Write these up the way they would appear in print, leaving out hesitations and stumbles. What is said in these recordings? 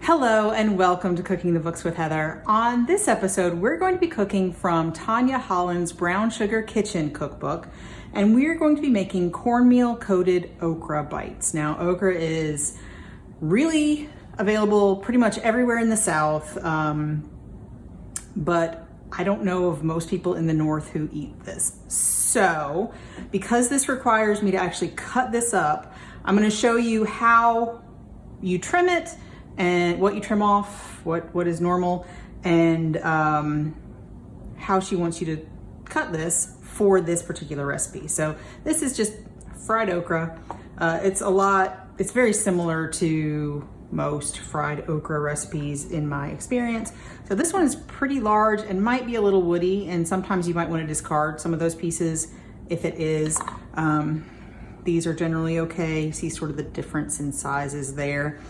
Hello and welcome to Cooking the Books with Heather. On this episode, we're going to be cooking from Tanya Holland's Brown Sugar Kitchen cookbook, and we're going to be making cornmeal-coated okra bites. Now, okra is really available pretty much everywhere in the South, but I don't know of most people in the North who eat this. So, because this requires me to actually cut this up, I'm going to show you how you trim it and what you trim off, what is normal, and how she wants you to cut this for this particular recipe. So this is just fried okra. It's very similar to most fried okra recipes in my experience. So this one is pretty large and might be a little woody, and sometimes you might want to discard some of those pieces if it is. These are generally okay. See sort of the difference in sizes there.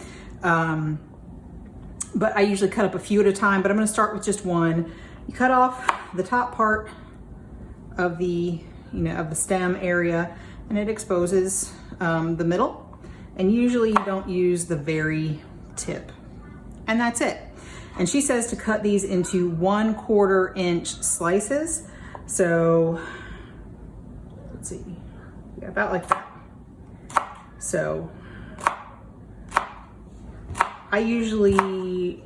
But I usually cut up a few at a time, but I'm going to start with just one. You cut off the top part of the stem area, and it exposes the middle. And usually you don't use the very tip. And that's it. And she says to cut these into 1/4 inch slices. So let's see, yeah, about like that. So I usually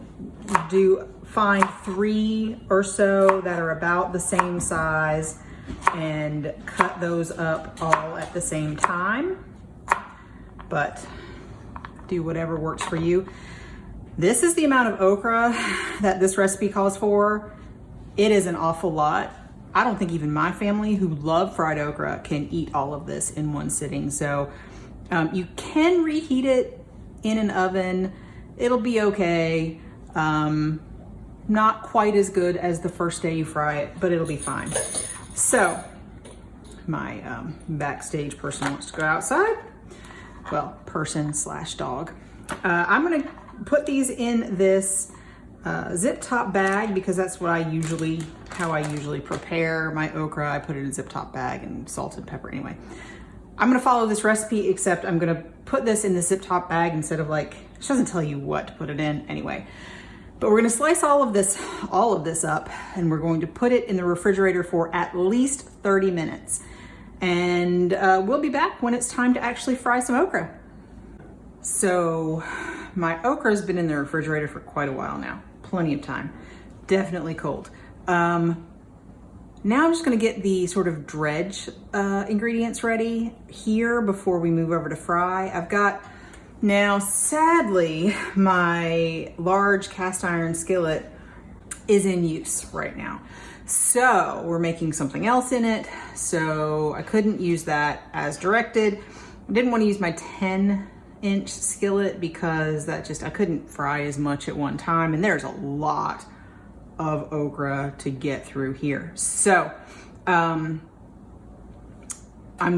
find 3 or so that are about the same size and cut those up all at the same time, but do whatever works for you. This is the amount of okra that this recipe calls for. It is an awful lot. I don't think even my family, who love fried okra, can eat all of this in one sitting. So you can reheat it in an oven. It'll be okay. Not quite as good as the first day you fry it, but it'll be fine. So my backstage person wants to go outside. Well, person/dog. I'm gonna put these in this zip top bag because that's how I usually prepare my okra. I put it in a zip top bag and salt and pepper anyway. I'm gonna follow this recipe, except I'm gonna put this in the zip top bag instead of she doesn't tell you what to put it in anyway. But we're gonna slice all of this up, and we're going to put it in the refrigerator for at least 30 minutes. And we'll be back when it's time to actually fry some okra. So my okra has been in the refrigerator for quite a while now, plenty of time, definitely cold. Now I'm just gonna get the sort of dredge ingredients ready here before we move over to fry. Now, sadly, my large cast iron skillet is in use right now. So we're making something else in it. So I couldn't use that as directed. I didn't want to use my 10-inch skillet because I couldn't fry as much at one time. And there's a lot of okra to get through here. So I've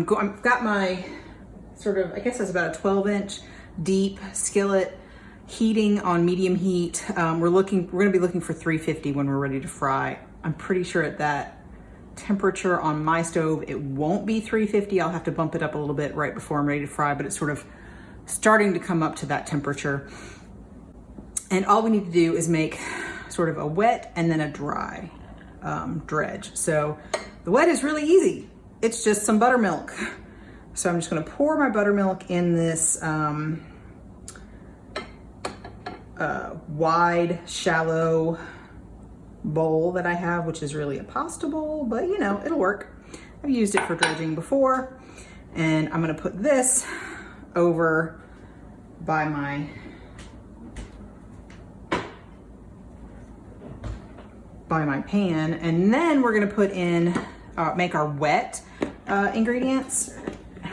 got my I guess that's about a 12-inch deep skillet heating on medium heat. We're gonna be looking for 350 when we're ready to fry. I'm pretty sure at that temperature on my stove, it won't be 350. I'll have to bump it up a little bit right before I'm ready to fry, but it's sort of starting to come up to that temperature. And all we need to do is make sort of a wet and then a dry dredge. So the wet is really easy. It's just some buttermilk. So I'm just gonna pour my buttermilk in this wide, shallow bowl that I have, which is really a pasta bowl, but it'll work. I've used it for dredging before. And I'm gonna put this over by my pan, and then we're gonna put in, make our wet ingredients.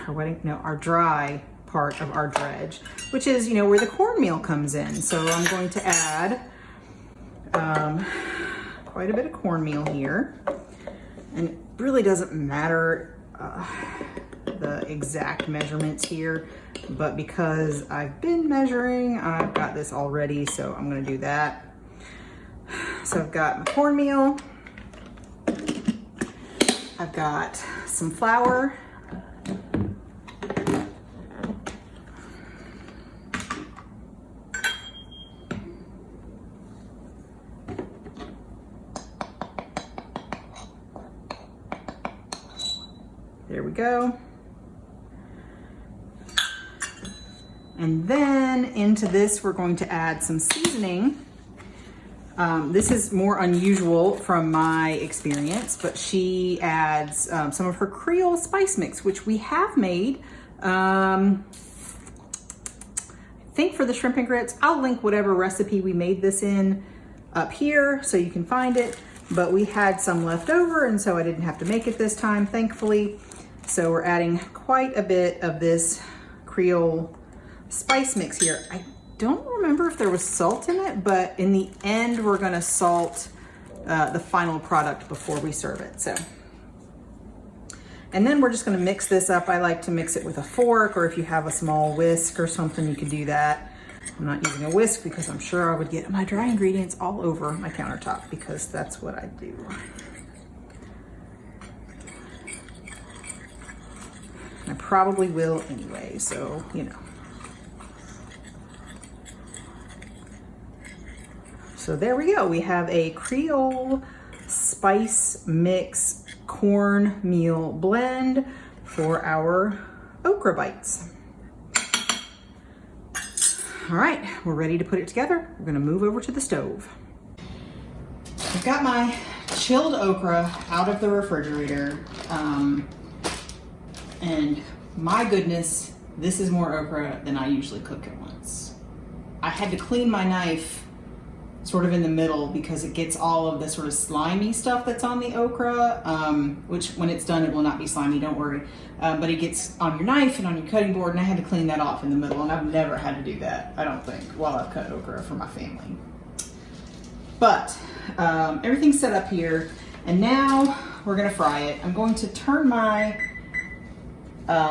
Our dry part of our dredge, which is, where the cornmeal comes in. So I'm going to add quite a bit of cornmeal here. And it really doesn't matter the exact measurements here, but because I've been measuring, I've got this already, so I'm gonna do that. So I've got my cornmeal. I've got some flour. There we go. And then into this, we're going to add some seasoning. This is more unusual from my experience, but she adds some of her Creole spice mix, which we have made. I think for the shrimp and grits, I'll link whatever recipe we made this in up here so you can find it. But we had some left over, and so I didn't have to make it this time, thankfully. So we're adding quite a bit of this Creole spice mix here. I don't remember if there was salt in it, but in the end, we're gonna salt the final product before we serve it. So, and then we're just gonna mix this up. I like to mix it with a fork, or if you have a small whisk or something, you can do that. I'm not using a whisk because I'm sure I would get my dry ingredients all over my countertop, because that's what I do. I probably will anyway, so, you know. So there we go. We have a Creole spice mix cornmeal blend for our okra bites. All right, we're ready to put it together. We're gonna move over to the stove. I've got my chilled okra out of the refrigerator. And my goodness, this is more okra than I usually cook at once. I had to clean my knife sort of in the middle because it gets all of the sort of slimy stuff that's on the okra, which when it's done, it will not be slimy, don't worry. But it gets on your knife and on your cutting board, and I had to clean that off in the middle, and I've never had to do that, I don't think, while I've cut okra for my family. But everything's set up here, and now we're gonna fry it. I'm going to turn my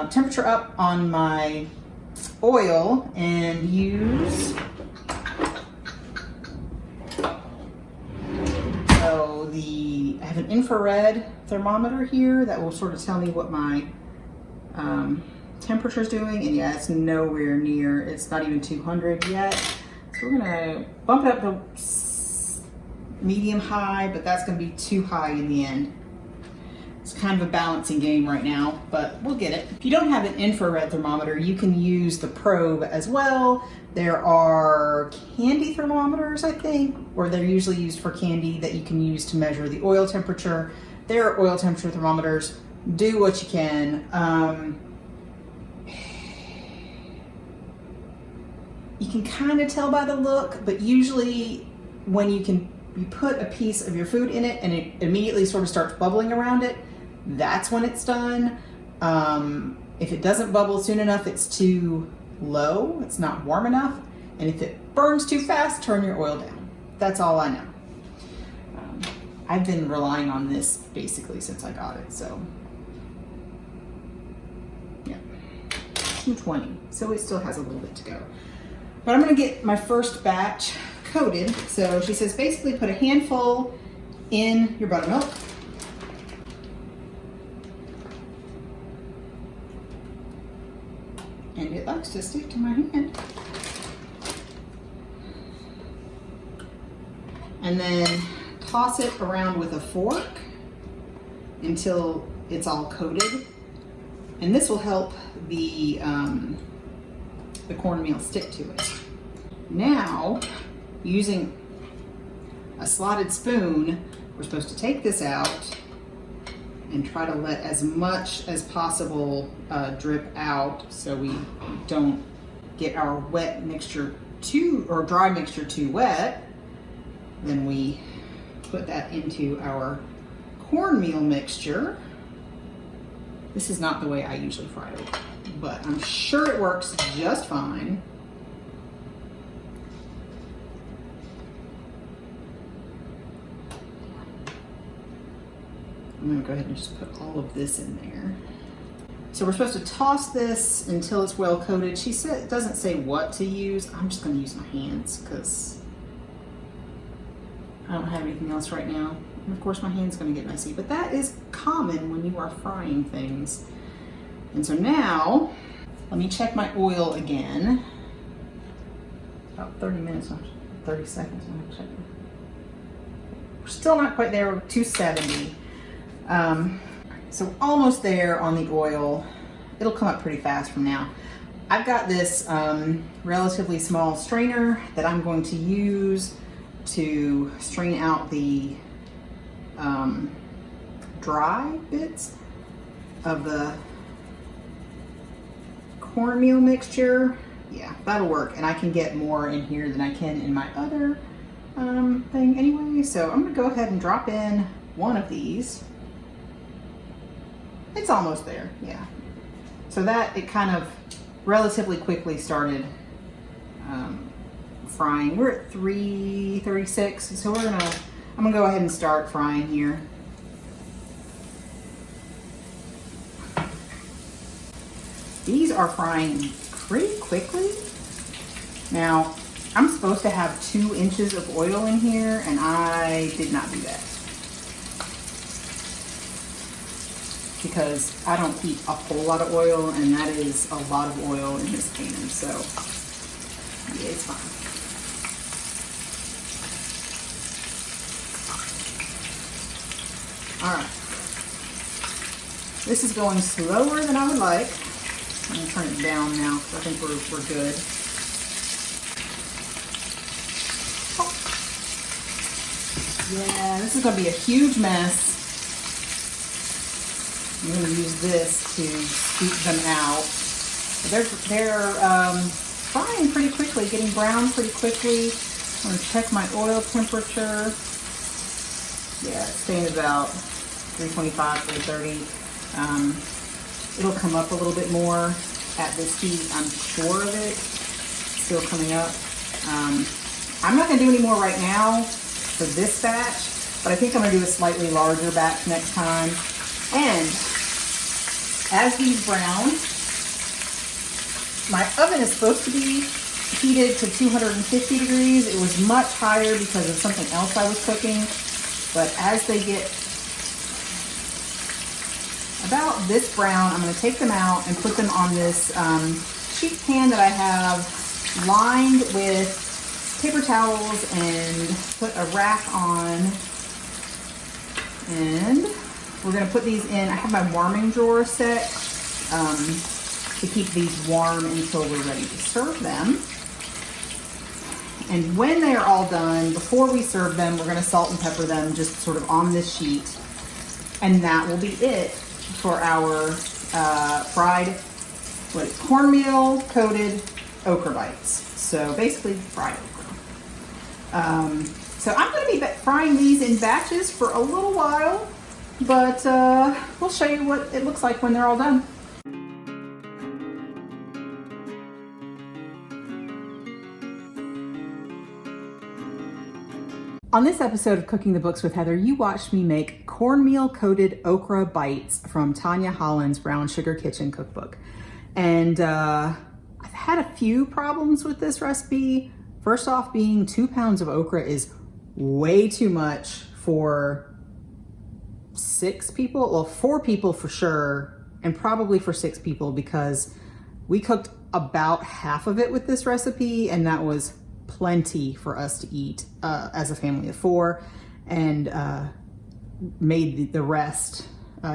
temperature up on my oil and use I have an infrared thermometer here that will sort of tell me what my temperature is doing, and yeah, it's nowhere near, it's not even 200 yet. So we're gonna bump it up to medium high, but that's gonna be too high in the end. It's kind of a balancing game right now, but we'll get it. If you don't have an infrared thermometer, you can use the probe as well. There are candy thermometers, I think, or they're usually used for candy, that you can use to measure the oil temperature. There are oil temperature thermometers. Do what you can. You can kind of tell by the look, but usually when you put a piece of your food in it and it immediately sort of starts bubbling around it, that's when it's done. If it doesn't bubble soon enough, it's too low, it's not warm enough. And if it burns too fast, turn your oil down. That's all I know. I've been relying on this basically since I got it, so. Yeah, 220, so it still has a little bit to go. But I'm gonna get my first batch coated. So she says basically put a handful in your buttermilk. And it likes to stick to my hand. And then toss it around with a fork until it's all coated. And this will help the cornmeal stick to it. Now, using a slotted spoon, we're supposed to take this out and try to let as much as possible drip out so we don't get our wet mixture or dry mixture too wet. Then we put that into our cornmeal mixture. This is not the way I usually fry it, but I'm sure it works just fine. I'm gonna go ahead and just put all of this in there. So we're supposed to toss this until it's well coated. She said it doesn't say what to use. I'm just gonna use my hands because I don't have anything else right now. And of course my hand's gonna get messy, but that is common when you are frying things. And so now, let me check my oil again. About 30 minutes, 30 seconds, I'm gonna check it. We're still not quite there, we're 270. So almost there on the oil. It'll come up pretty fast from now. I've got this relatively small strainer that I'm going to use to strain out the dry bits of the cornmeal mixture. Yeah, that'll work. And I can get more in here than I can in my other thing anyway. So I'm gonna go ahead and drop in one of these. It's almost there, yeah. So that it kind of relatively quickly started frying. We're at 336, so I'm gonna go ahead and start frying here. These are frying pretty quickly. Now, I'm supposed to have 2 inches of oil in here, and I did not do that. Because I don't keep a whole lot of oil, and that is a lot of oil in this pan, so yeah, it's fine. All right. This is going slower than I would like. I'm gonna turn it down now because I think we're good. Oh. Yeah, this is gonna be a huge mess. I'm gonna use this to scoop them out. They're frying pretty quickly, getting brown pretty quickly. I'm gonna check my oil temperature. Yeah, it's staying about 325, 330. It'll come up a little bit more at this heat, I'm sure of it. Still coming up. I'm not gonna do any more right now for this batch, but I think I'm gonna do a slightly larger batch next time. And as these brown, my oven is supposed to be heated to 250 degrees. It was much higher because of something else I was cooking. But as they get about this brown, I'm going to take them out and put them on this sheet pan that I have lined with paper towels and put a rack on. And we're going to put these in. I have my warming drawer set to keep these warm until we're ready to serve them. And when they are all done, before we serve them, we're going to salt and pepper them just sort of on this sheet. And that will be it for our fried cornmeal-coated okra bites. So basically fried okra. So I'm going to be frying these in batches for a little while, but we'll show you what it looks like when they're all done. On this episode of Cooking the Books with Heather, you watched me make cornmeal-coated okra bites from Tanya Holland's Brown Sugar Kitchen cookbook. And I've had a few problems with this recipe. First off, being 2 pounds of okra is way too much for 6 people. Well, 4 people for sure, and probably for 6 people because we cooked about half of it with this recipe, and that was plenty for us to eat as a family of 4, and made the rest,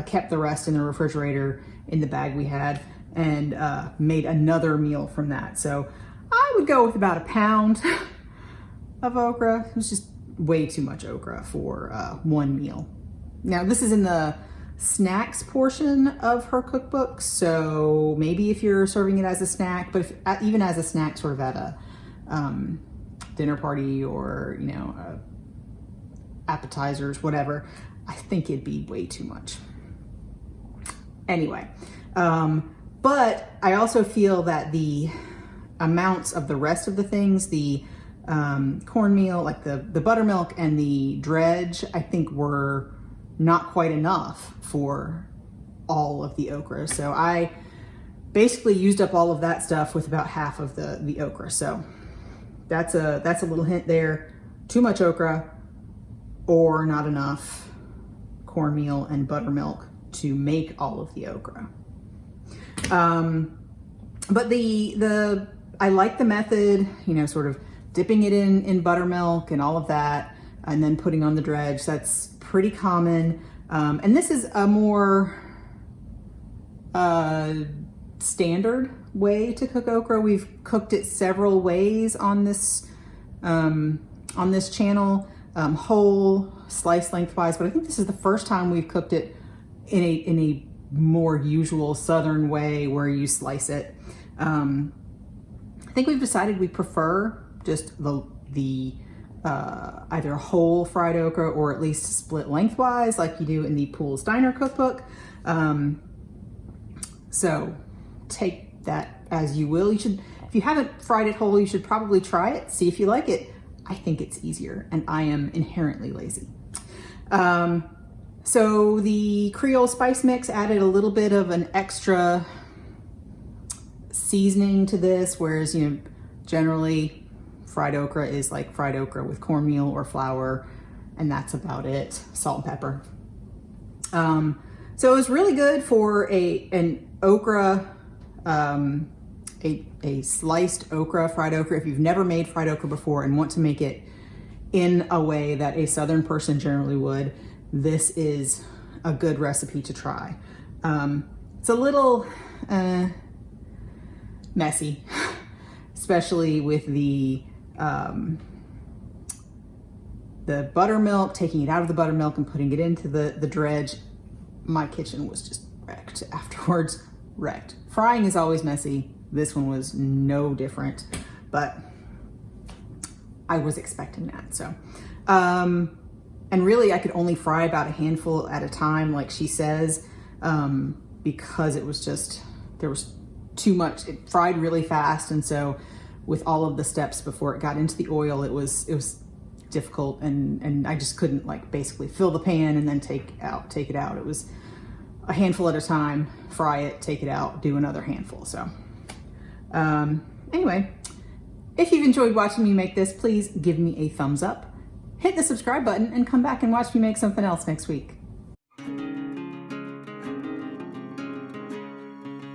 kept the rest in the refrigerator in the bag we had, and made another meal from that. So I would go with about 1 pound of okra. It was just way too much okra for one meal. Now this is in the snacks portion of her cookbook, so maybe if you're serving it as a snack, but if, even as a snack sort of at a dinner party or, you know, appetizers, whatever, I think it'd be way too much. Anyway, but I also feel that the amounts of the rest of the things, the cornmeal, like the buttermilk and the dredge, I think were not quite enough for all of the okra. So I basically used up all of that stuff with about half of the okra. So that's a little hint there. Too much okra or not enough cornmeal and buttermilk to make all of the okra. But I like the method, you know, sort of dipping it in buttermilk and all of that, and then putting on the dredge. That's pretty common. And this is a more standard way to cook okra. We've cooked it several ways on this channel, whole, sliced lengthwise, but I think this is the first time we've cooked it in a more usual Southern way where you slice it. I think we've decided we prefer just the either whole fried okra or at least split lengthwise like you do in the Pools Diner cookbook. So take that as you will. You should, if you haven't fried it whole, you should probably try it, see if you like it. I think it's easier, and I am inherently lazy. So the Creole spice mix added a little bit of an extra seasoning to this, whereas, you know, generally fried okra is like fried okra with cornmeal or flour, and that's about it. Salt and pepper. So it was really good for an okra, a sliced okra, fried okra. If you've never made fried okra before and want to make it in a way that a Southern person generally would, this is a good recipe to try. It's a little messy, especially with the buttermilk, taking it out of the buttermilk and putting it into the dredge. My kitchen was just wrecked afterwards, wrecked. Frying is always messy. This one was no different, but I was expecting that. So, and really I could only fry about a handful at a time, like she says, because it was just, there was too much. It fried really fast. And so with all of the steps before it got into the oil, it was difficult, and I just couldn't like basically fill the pan and then take it out. It was a handful at a time, fry it, take it out, do another handful. So anyway, if you've enjoyed watching me make this, please give me a thumbs up, hit the subscribe button, and come back and watch me make something else next week.